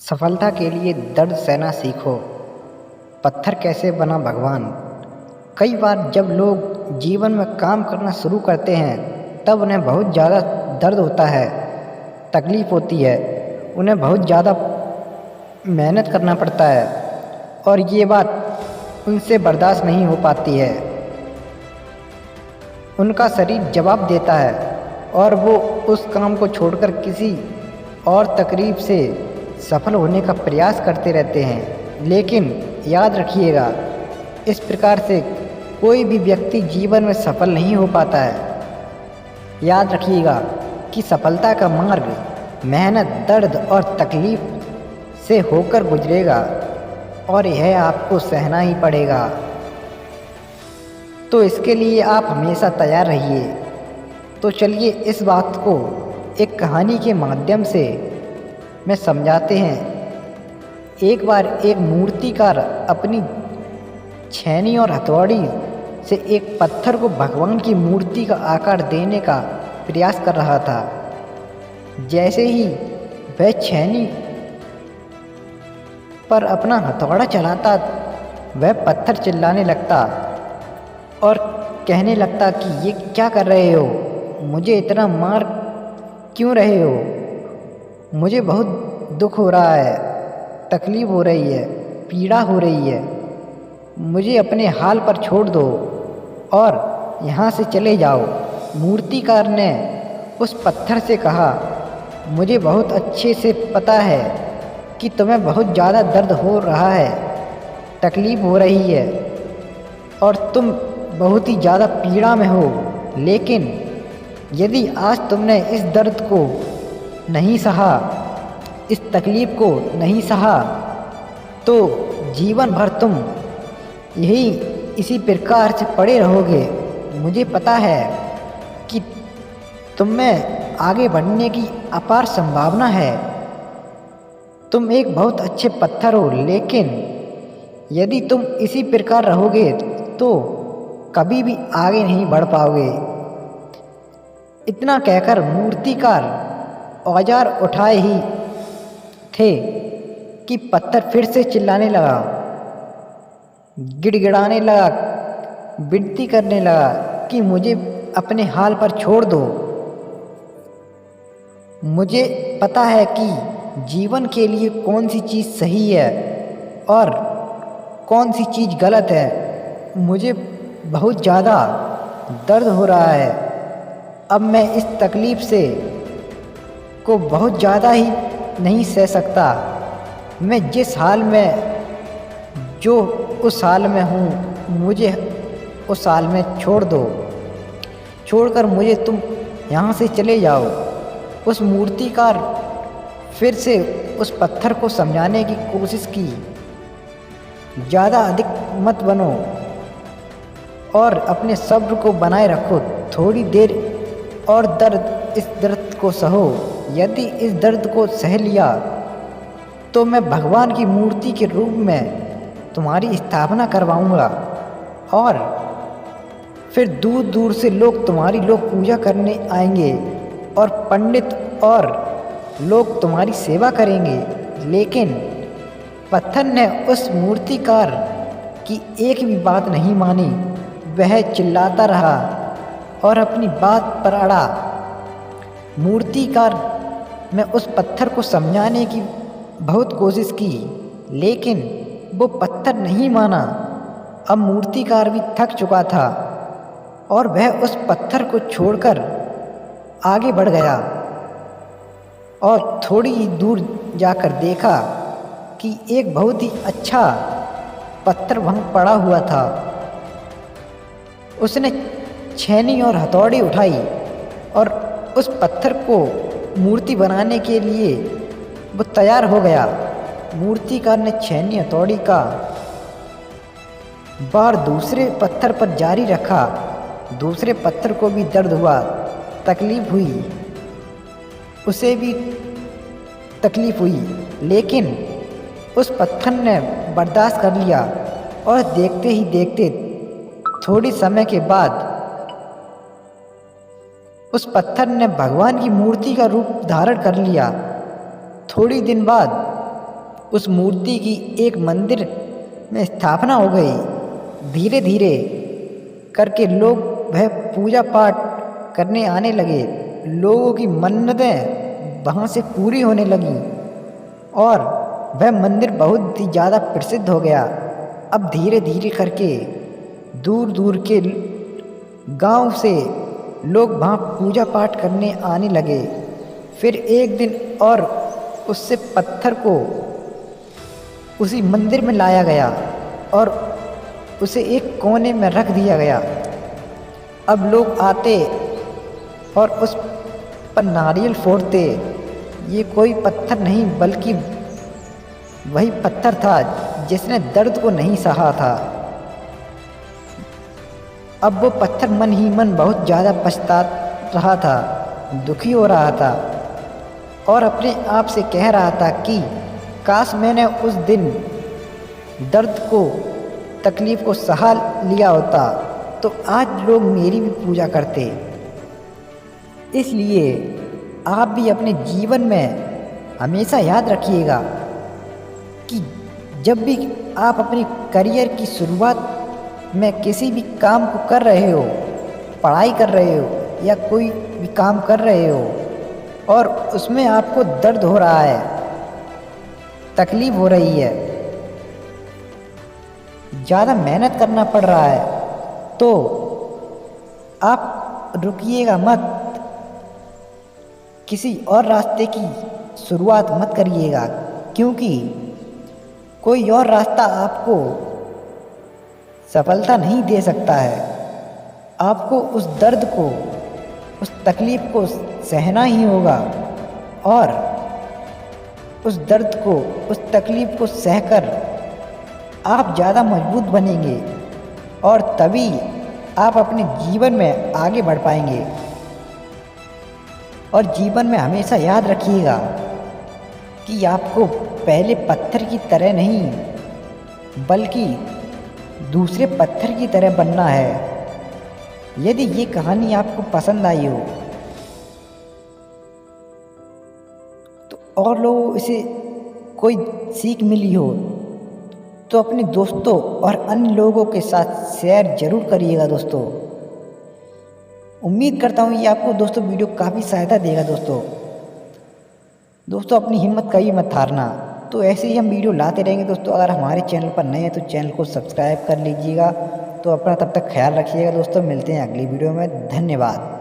सफलता के लिए दर्द सहना सीखो। पत्थर कैसे बना भगवान। कई बार जब लोग जीवन में काम करना शुरू करते हैं तब उन्हें बहुत ज़्यादा दर्द होता है, तकलीफ़ होती है, उन्हें बहुत ज़्यादा मेहनत करना पड़ता है और ये बात उनसे बर्दाश्त नहीं हो पाती है। उनका शरीर जवाब देता है और वो उस काम को छोड़कर किसी और तकलीफ से सफल होने का प्रयास करते रहते हैं। लेकिन याद रखिएगा, इस प्रकार से कोई भी व्यक्ति जीवन में सफल नहीं हो पाता है। याद रखिएगा कि सफलता का मार्ग मेहनत, दर्द और तकलीफ से होकर गुजरेगा और यह आपको सहना ही पड़ेगा। तो इसके लिए आप हमेशा तैयार रहिए। तो चलिए इस बात को एक कहानी के माध्यम से में समझाते हैं। एक बार एक मूर्तिकार अपनी छेनी और हथौड़ी से एक पत्थर को भगवान की मूर्ति का आकार देने का प्रयास कर रहा था। जैसे ही वह छेनी पर अपना हथौड़ा चलाता, वह पत्थर चिल्लाने लगता और कहने लगता कि ये क्या कर रहे हो, मुझे इतना मार क्यों रहे हो, मुझे बहुत दुख हो रहा है, तकलीफ़ हो रही है, पीड़ा हो रही है, मुझे अपने हाल पर छोड़ दो और यहाँ से चले जाओ। मूर्तिकार ने उस पत्थर से कहा, मुझे बहुत अच्छे से पता है कि तुम्हें बहुत ज़्यादा दर्द हो रहा है, तकलीफ़ हो रही है और तुम बहुत ही ज़्यादा पीड़ा में हो, लेकिन यदि आज तुमने इस दर्द को नहीं सहा, इस तकलीफ़ को नहीं सहा, तो जीवन भर तुम यही इसी प्रकार से पड़े रहोगे। मुझे पता है कि तुम में आगे बढ़ने की अपार संभावना है, तुम एक बहुत अच्छे पत्थर हो, लेकिन यदि तुम इसी प्रकार रहोगे तो कभी भी आगे नहीं बढ़ पाओगे। इतना कहकर मूर्तिकार औजार उठाए ही थे कि पत्थर फिर से चिल्लाने लगा, गिड़गिड़ाने लगा, विनती करने लगा कि मुझे अपने हाल पर छोड़ दो। मुझे पता है कि जीवन के लिए कौन सी चीज़ सही है और कौन सी चीज़ गलत है। मुझे बहुत ज़्यादा दर्द हो रहा है, अब मैं इस तकलीफ़ से को बहुत ज़्यादा ही नहीं सह सकता। मैं जिस हाल में जो उस हाल में हूँ, मुझे उस हाल में छोड़ दो, छोड़कर मुझे तुम यहाँ से चले जाओ। उस मूर्तिकार फिर से उस पत्थर को समझाने की कोशिश की, ज़्यादा अधिक मत बनो और अपने सब्र को बनाए रखो, थोड़ी देर और इस दर्द को सहो। यदि इस दर्द को सह लिया तो मैं भगवान की मूर्ति के रूप में तुम्हारी स्थापना करवाऊंगा और फिर दूर दूर से लोग तुम्हारी पूजा करने आएंगे और पंडित और लोग तुम्हारी सेवा करेंगे। लेकिन पत्थर ने उस मूर्तिकार की एक भी बात नहीं मानी। वह चिल्लाता रहा और अपनी बात पर अड़ा। मूर्तिकार ने उस पत्थर को समझाने की बहुत कोशिश की, लेकिन वो पत्थर नहीं माना। अब मूर्तिकार भी थक चुका था और वह उस पत्थर को छोड़कर आगे बढ़ गया और थोड़ी ही दूर जाकर देखा कि एक बहुत ही अच्छा पत्थर वहाँ पड़ा हुआ था। उसने छेनी और हथौड़ी उठाई और उस पत्थर को मूर्ति बनाने के लिए वो तैयार हो गया। मूर्तिकार ने छेनी हथौड़ी का बार दूसरे पत्थर पर जारी रखा। दूसरे पत्थर को भी दर्द हुआ, तकलीफ़ हुई, उसे भी तकलीफ़ हुई, लेकिन उस पत्थर ने बर्दाश्त कर लिया और देखते ही देखते थोड़ी समय के बाद उस पत्थर ने भगवान की मूर्ति का रूप धारण कर लिया। थोड़ी दिन बाद उस मूर्ति की एक मंदिर में स्थापना हो गई। धीरे धीरे करके लोग वह पूजा पाठ करने आने लगे। लोगों की मन्नतें वहाँ से पूरी होने लगी और वह मंदिर बहुत ही ज़्यादा प्रसिद्ध हो गया। अब धीरे धीरे करके दूर दूर के गांव से लोग वहाँ पूजा पाठ करने आने लगे। फिर एक दिन और उससे पत्थर को उसी मंदिर में लाया गया और उसे एक कोने में रख दिया गया। अब लोग आते और उस पर नारियल फोड़ते। ये कोई पत्थर नहीं बल्कि वही पत्थर था जिसने दर्द को नहीं सहा था। अब वो पत्थर मन ही मन बहुत ज़्यादा पछता रहा था, दुखी हो रहा था और अपने आप से कह रहा था कि काश मैंने उस दिन दर्द को, तकलीफ़ को सहा लिया होता तो आज लोग मेरी भी पूजा करते। इसलिए आप भी अपने जीवन में हमेशा याद रखिएगा कि जब भी आप अपने करियर की शुरुआत में किसी भी काम को कर रहे हो, पढ़ाई कर रहे हो या कोई भी काम कर रहे हो और उसमें आपको दर्द हो रहा है, तकलीफ़ हो रही है, ज़्यादा मेहनत करना पड़ रहा है, तो आप रुकिएगा मत, किसी और रास्ते की शुरुआत मत करिएगा, क्योंकि कोई और रास्ता आपको सफलता नहीं दे सकता है। आपको उस दर्द को, उस तकलीफ़ को सहना ही होगा और उस दर्द को, उस तकलीफ़ को सहकर आप ज़्यादा मजबूत बनेंगे और तभी आप अपने जीवन में आगे बढ़ पाएंगे। और जीवन में हमेशा याद रखिएगा कि आपको पहले पत्थर की तरह नहीं बल्कि दूसरे पत्थर की तरह बनना है। यदि ये कहानी आपको पसंद आई हो तो और लोगों इसे कोई सीख मिली हो तो अपने दोस्तों और अन्य लोगों के साथ शेयर ज़रूर करिएगा दोस्तों। उम्मीद करता हूँ ये आपको दोस्तों वीडियो काफ़ी सहायता देगा दोस्तों अपनी हिम्मत कभी मत हारना। तो ऐसे ही हम वीडियो लाते रहेंगे दोस्तों। अगर हमारे चैनल पर नए हैं तो चैनल को सब्सक्राइब कर लीजिएगा। तो अपना तब तक ख्याल रखिएगा दोस्तों। मिलते हैं अगली वीडियो में। धन्यवाद।